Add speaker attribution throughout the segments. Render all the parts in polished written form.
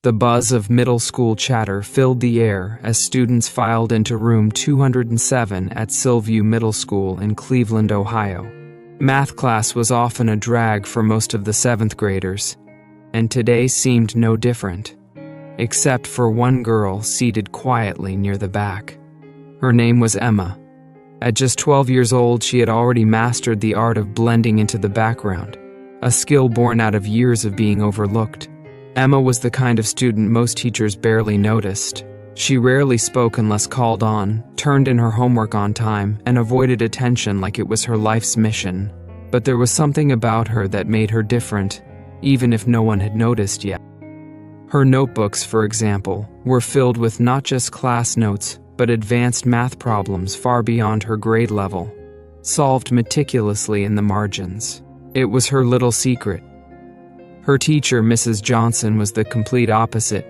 Speaker 1: The buzz of middle school chatter filled the air as students filed into room 207 at Sylview Middle School in Cleveland, Ohio. Math class was often a drag for most of the 7th graders, and today seemed no different, except for one girl seated quietly near the back. Her name was Emma. At just 12 years old, she had already mastered the art of blending into the background, a skill born out of years of being overlooked. Emma was the kind of student most teachers barely noticed. She rarely spoke unless called on, turned in her homework on time, and avoided attention like it was her life's mission. But there was something about her that made her different, even if no one had noticed yet. Her notebooks, for example, were filled with not just class notes, but advanced math problems far beyond her grade level, solved meticulously in the margins. It was her little secret. Her teacher, Mrs. Johnson, was the complete opposite.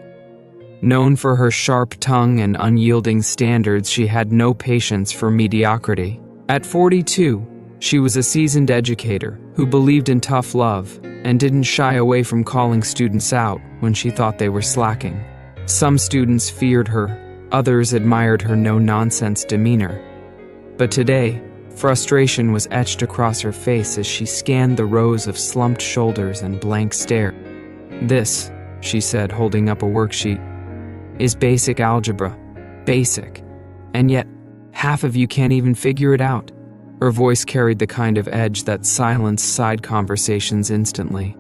Speaker 1: Known for her sharp tongue and unyielding standards, she had no patience for mediocrity. At 42, she was a seasoned educator who believed in tough love and didn't shy away from calling students out when she thought they were slacking. Some students feared her, others admired her no-nonsense demeanor. But today, frustration was etched across her face as she scanned the rows of slumped shoulders and blank stare. "This," she said, holding up a worksheet, "is basic algebra. Basic. And yet, half of you can't even figure it out." Her voice carried the kind of edge that silenced side conversations instantly.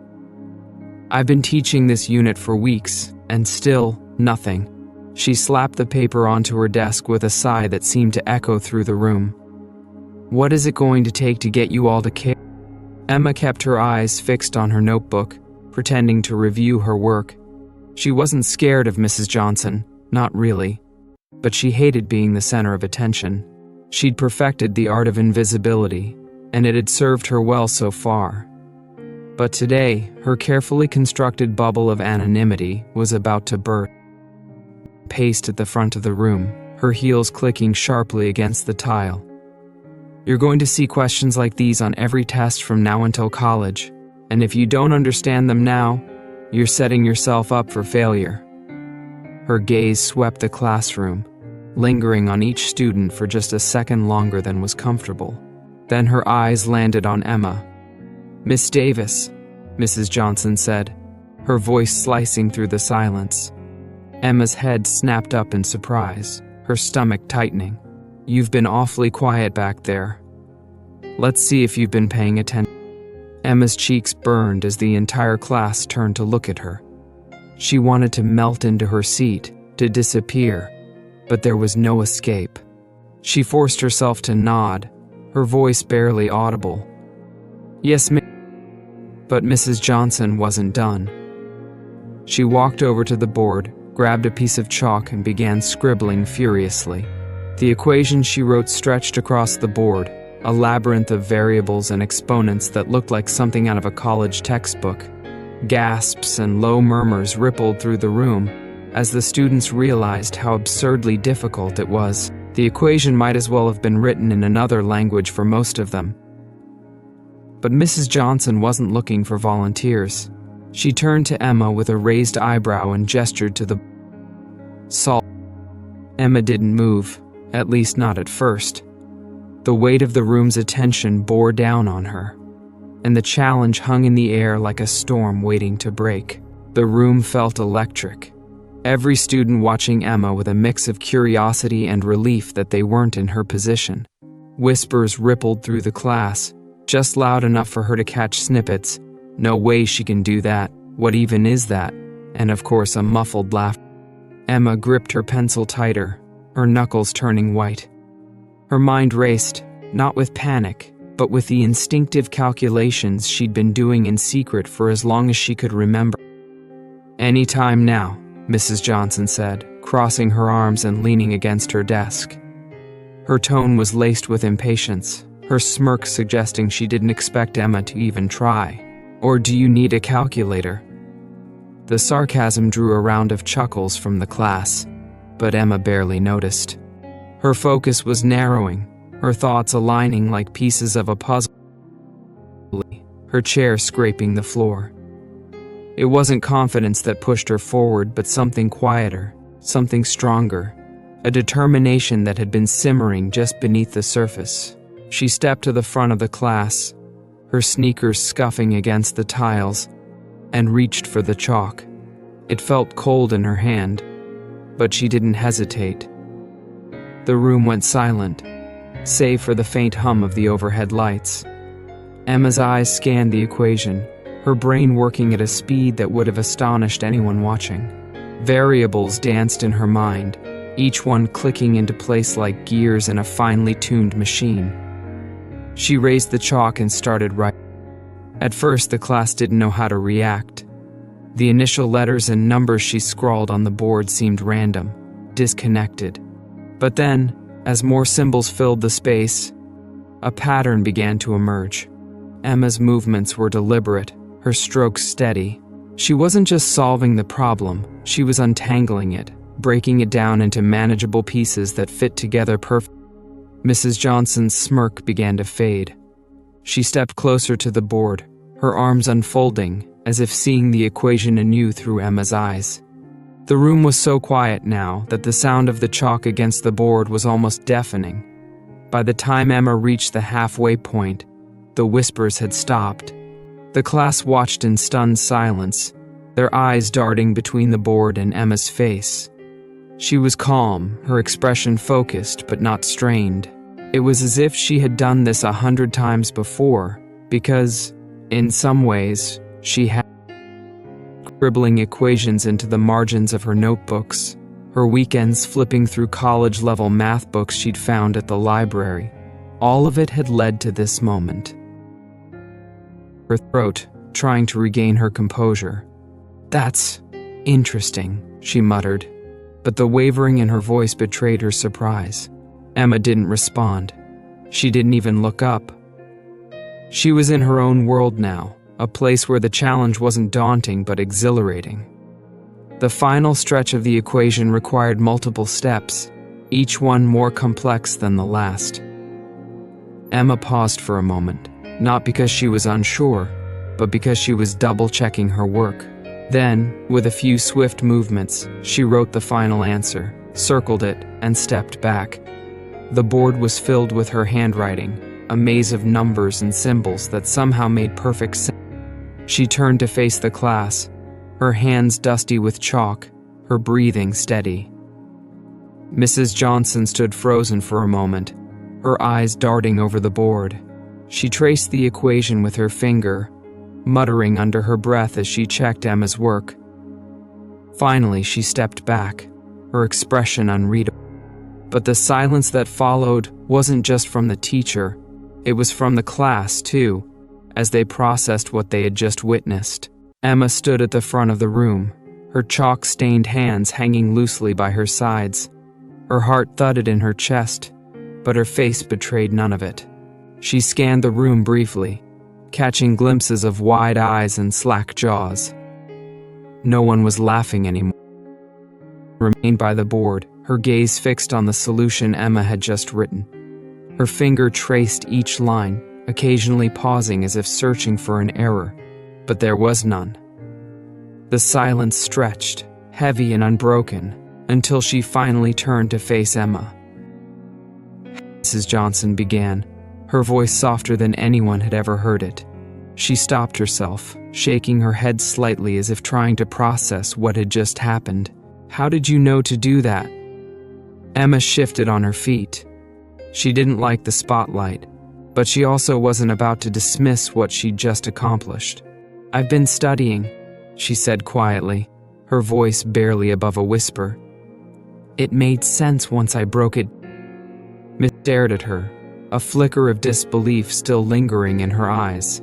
Speaker 1: "I've been teaching this unit for weeks, and still, nothing." She slapped the paper onto her desk with a sigh that seemed to echo through the room. "What is it going to take to get you all to care?" Emma kept her eyes fixed on her notebook, pretending to review her work. She wasn't scared of Mrs. Johnson, not really, but she hated being the center of attention. She'd perfected the art of invisibility, and it had served her well so far. But today, her carefully constructed bubble of anonymity was about to burst. Paced at the front of the room, her heels clicking sharply against the tile. "You're going to see questions like these on every test from now until college, and if you don't understand them now, you're setting yourself up for failure." Her gaze swept the classroom, lingering on each student for just a second longer than was comfortable. Then her eyes landed on Emma. "Miss Davis," Mrs. Johnson said, her voice slicing through the silence. Emma's head snapped up in surprise, her stomach tightening. "You've been awfully quiet back there. Let's see if you've been paying attention." Emma's cheeks burned as the entire class turned to look at her. She wanted to melt into her seat, to disappear, but there was no escape. She forced herself to nod, her voice barely audible. "Yes, ma'am." But Mrs. Johnson wasn't done. She walked over to the board, grabbed a piece of chalk, and began scribbling furiously. The equation she wrote stretched across the board, a labyrinth of variables and exponents that looked like something out of a college textbook. Gasps and low murmurs rippled through the room as the students realized how absurdly difficult it was. The equation might as well have been written in another language for most of them. But Mrs. Johnson wasn't looking for volunteers. She turned to Emma with a raised eyebrow and gestured to the solve. Emma didn't move, at least not at first. The weight of the room's attention bore down on her, and the challenge hung in the air like a storm waiting to break. The room felt electric, every student watching Emma with a mix of curiosity and relief that they weren't in her position. Whispers rippled through the class, just loud enough for her to catch snippets. "No way she can do that. What even is that?" And of course a muffled laugh. Emma gripped her pencil tighter, her knuckles turning white. Her mind raced, not with panic, but with the instinctive calculations she'd been doing in secret for as long as she could remember. "Any time now," Mrs. Johnson said, crossing her arms and leaning against her desk. Her tone was laced with impatience, her smirk suggesting she didn't expect Emma to even try. "Or do you need a calculator?" The sarcasm drew a round of chuckles from the class, but Emma barely noticed. Her focus was narrowing, her thoughts aligning like pieces of a puzzle, her chair scraping the floor. It wasn't confidence that pushed her forward, but something quieter, something stronger, a determination that had been simmering just beneath the surface. She stepped to the front of the class, her sneakers scuffing against the tiles, and reached for the chalk. It felt cold in her hand, but she didn't hesitate. The room went silent, save for the faint hum of the overhead lights. Emma's eyes scanned the equation, her brain working at a speed that would have astonished anyone watching. Variables danced in her mind, each one clicking into place like gears in a finely tuned machine. She raised the chalk and started writing. At first, the class didn't know how to react. The initial letters and numbers she scrawled on the board seemed random, disconnected. But then, as more symbols filled the space, a pattern began to emerge. Emma's movements were deliberate, her strokes steady. She wasn't just solving the problem, she was untangling it, breaking it down into manageable pieces that fit together perfectly. Mrs. Johnson's smirk began to fade. She stepped closer to the board, her arms unfolding, as if seeing the equation anew through Emma's eyes. The room was so quiet now that the sound of the chalk against the board was almost deafening. By the time Emma reached the halfway point, the whispers had stopped. The class watched in stunned silence, their eyes darting between the board and Emma's face. She was calm, her expression focused but not strained. It was as if she had done this 100 times before, because, in some ways, she had scribbling equations into the margins of her notebooks, her weekends flipping through college-level math books she'd found at the library. All of it had led to this moment. Her throat, trying to regain her composure. "That's interesting," she muttered, but the wavering in her voice betrayed her surprise. Emma didn't respond. She didn't even look up. She was in her own world now, a place where the challenge wasn't daunting but exhilarating. The final stretch of the equation required multiple steps, each one more complex than the last. Emma paused for a moment, not because she was unsure, but because she was double-checking her work. Then, with a few swift movements, she wrote the final answer, circled it, and stepped back. The board was filled with her handwriting, a maze of numbers and symbols that somehow made perfect sense. She turned to face the class, her hands dusty with chalk, her breathing steady. Mrs. Johnson stood frozen for a moment, her eyes darting over the board. She traced the equation with her finger, muttering under her breath as she checked Emma's work. Finally, she stepped back, her expression unreadable. But the silence that followed wasn't just from the teacher, it was from the class, too, as they processed what they had just witnessed. Emma stood at the front of the room, her chalk-stained hands hanging loosely by her sides. Her heart thudded in her chest, but her face betrayed none of it. She scanned the room briefly, catching glimpses of wide eyes and slack jaws. No one was laughing anymore. She remained by the board, her gaze fixed on the solution Emma had just written. Her finger traced each line, occasionally pausing as if searching for an error, but there was none. The silence stretched, heavy and unbroken, until she finally turned to face Emma. Mrs. Johnson began, her voice softer than anyone had ever heard it. She stopped herself, shaking her head slightly as if trying to process what had just happened. "How did you know to do that?" Emma shifted on her feet. She didn't like the spotlight, but she also wasn't about to dismiss what she'd just accomplished. "I've been studying," she said quietly, her voice barely above a whisper. "It made sense once I broke it." Miss stared at her, a flicker of disbelief still lingering in her eyes.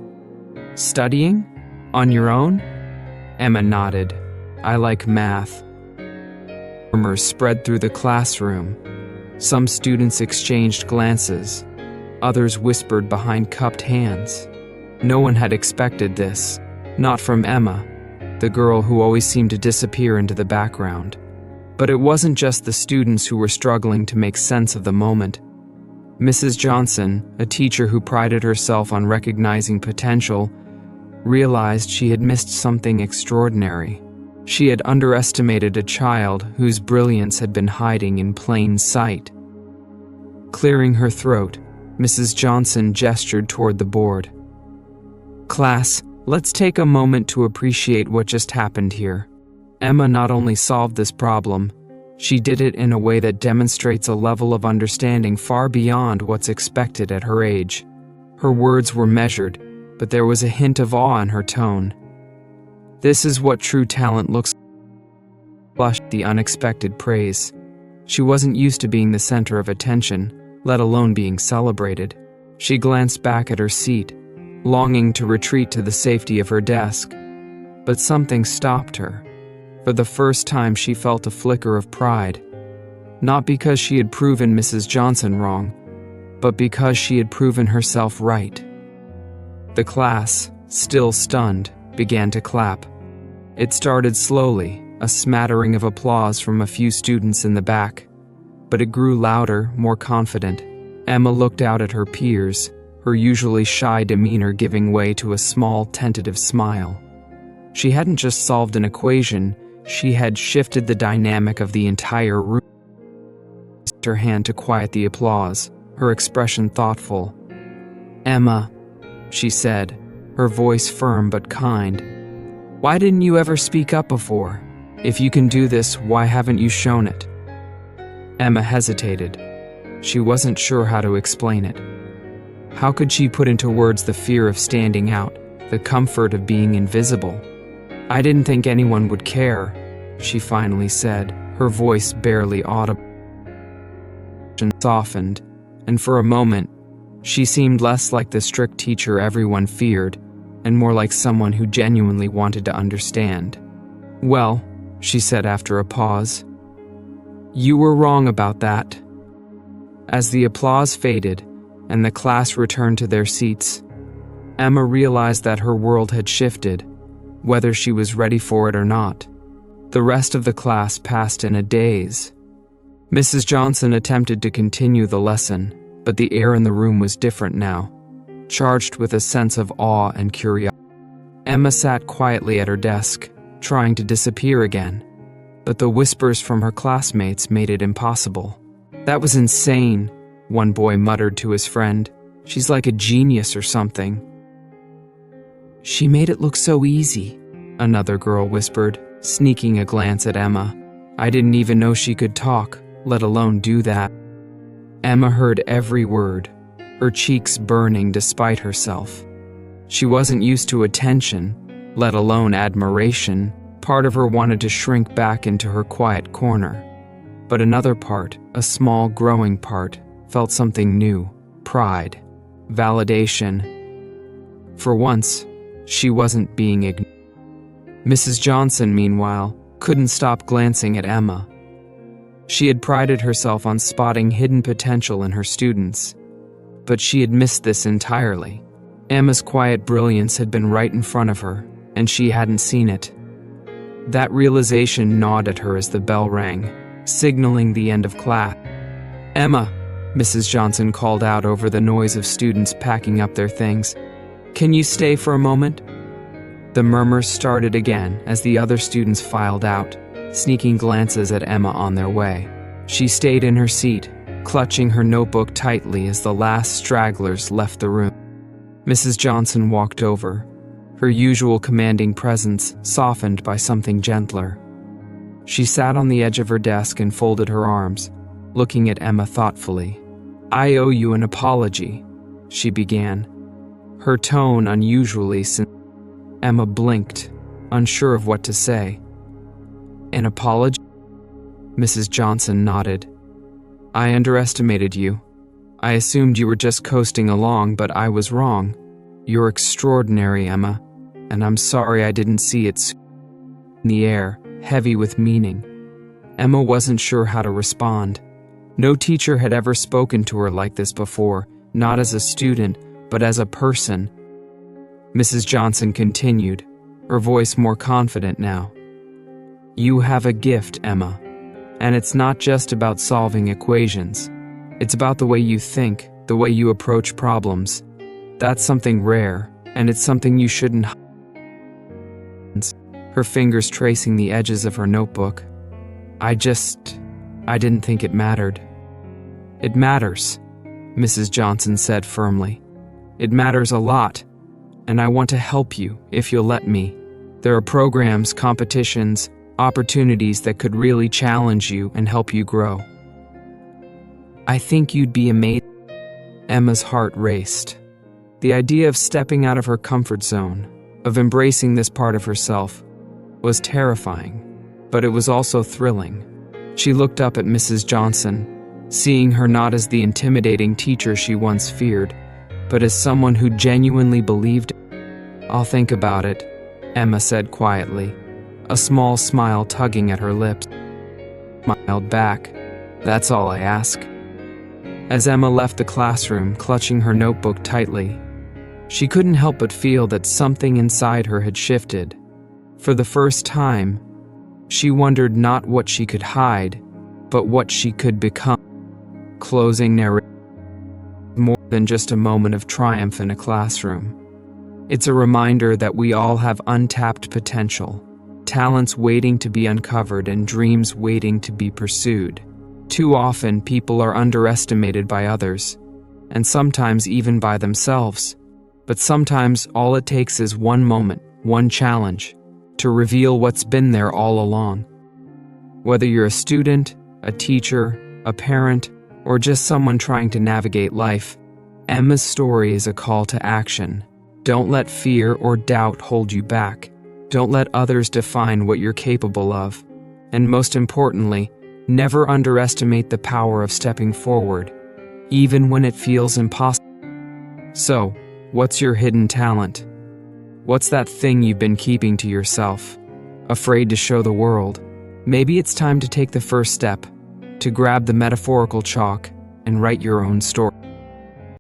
Speaker 1: "Studying? On your own?" Emma nodded. "I like math." Murmurs spread through the classroom. Some students exchanged glances. Others whispered behind cupped hands. No one had expected this, not from Emma, the girl who always seemed to disappear into the background. But it wasn't just the students who were struggling to make sense of the moment. Mrs. Johnson, a teacher who prided herself on recognizing potential, realized she had missed something extraordinary. She had underestimated a child whose brilliance had been hiding in plain sight. Clearing her throat, Mrs. Johnson gestured toward the board. "Class, let's take a moment to appreciate what just happened here. Emma not only solved this problem, she did it in a way that demonstrates a level of understanding far beyond what's expected at her age." Her words were measured, but there was a hint of awe in her tone. This is what true talent looks like. Blushed the unexpected praise. She wasn't used to being the center of attention, let alone being celebrated. She glanced back at her seat, longing to retreat to the safety of her desk. But something stopped her. For the first time, she felt a flicker of pride. Not because she had proven Mrs. Johnson wrong, but because she had proven herself right. The class, still stunned, began to clap. It started slowly, a smattering of applause from a few students in the back. But it grew louder, more confident. Emma looked out at her peers, her usually shy demeanor giving way to a small, tentative smile. She hadn't just solved an equation, she had shifted the dynamic of the entire room. She raised her hand to quiet the applause, her expression thoughtful. "Emma," she said, her voice firm but kind, "why didn't you ever speak up before? If you can do this, why haven't you shown it?" Emma hesitated. She wasn't sure how to explain it. How could she put into words the fear of standing out, the comfort of being invisible? "I didn't think anyone would care," she finally said, her voice barely audible. She softened, and for a moment, she seemed less like the strict teacher everyone feared, and more like someone who genuinely wanted to understand. "Well," she said after a pause, "you were wrong about that." As the applause faded, and the class returned to their seats, Emma realized that her world had shifted, whether she was ready for it or not. The rest of the class passed in a daze. Mrs. Johnson attempted to continue the lesson, but the air in the room was different now, charged with a sense of awe and curiosity. Emma sat quietly at her desk, trying to disappear again, but the whispers from her classmates made it impossible. "That was insane," one boy muttered to his friend. "She's like a genius or something." "She made it look so easy," another girl whispered, sneaking a glance at Emma. "I didn't even know she could talk, let alone do that." Emma heard every word, her cheeks burning despite herself. She wasn't used to attention, let alone admiration. Part of her wanted to shrink back into her quiet corner. But another part, a small growing part, felt something new: pride, validation. For once, she wasn't being ignored. Mrs. Johnson, meanwhile, couldn't stop glancing at Emma. She had prided herself on spotting hidden potential in her students, but she had missed this entirely. Emma's quiet brilliance had been right in front of her, and she hadn't seen it. That realization gnawed at her as the bell rang, signaling the end of class. "Emma," Mrs. Johnson called out over the noise of students packing up their things, "can you stay for a moment?" The murmurs started again as the other students filed out, sneaking glances at Emma on their way. She stayed in her seat, clutching her notebook tightly as the last stragglers left the room. Mrs. Johnson walked over, her usual commanding presence softened by something gentler. She sat on the edge of her desk and folded her arms, looking at Emma thoughtfully. "I owe you an apology," she began, her tone unusually sincere. Emma blinked, unsure of what to say. "An apology?" Mrs. Johnson nodded. "I underestimated you. I assumed you were just coasting along, but I was wrong. You're extraordinary, Emma, and I'm sorry I didn't see it sooner." In the air, heavy with meaning, Emma wasn't sure how to respond. No teacher had ever spoken to her like this before, not as a student, but as a person. Mrs. Johnson continued, her voice more confident now. "You have a gift, Emma, and it's not just about solving equations. It's about the way you think, the way you approach problems. That's something rare, and it's something you shouldn't hide." her fingers tracing the edges of her notebook. I didn't think it mattered." "It matters," Mrs. Johnson said firmly. "It matters a lot, and I want to help you if you'll let me. There are programs, competitions, opportunities that could really challenge you and help you grow." "I think you'd be amazed." Emma's heart raced. The idea of stepping out of her comfort zone, of embracing this part of herself, was terrifying, but it was also thrilling. She looked up at Mrs. Johnson, seeing her not as the intimidating teacher she once feared, but as someone who genuinely believed. "I'll think about it," Emma said quietly, a small smile tugging at her lips. Smiled back. "That's all I ask." As Emma left the classroom, clutching her notebook tightly, she couldn't help but feel that something inside her had shifted. For the first time, she wondered not what she could hide, but what she could become. Closing narrative. More than just a moment of triumph in a classroom. It's a reminder that we all have untapped potential, talents waiting to be uncovered and dreams waiting to be pursued. Too often, people are underestimated by others, and sometimes even by themselves. But sometimes all it takes is one moment, one challenge, to reveal what's been there all along. Whether you're a student, a teacher, a parent, or just someone trying to navigate life, Emma's story is a call to action. Don't let fear or doubt hold you back. Don't let others define what you're capable of. And most importantly, never underestimate the power of stepping forward, even when it feels impossible. So, what's your hidden talent? What's that thing you've been keeping to yourself, afraid to show the world? Maybe it's time to take the first step, to grab the metaphorical chalk and write your own story.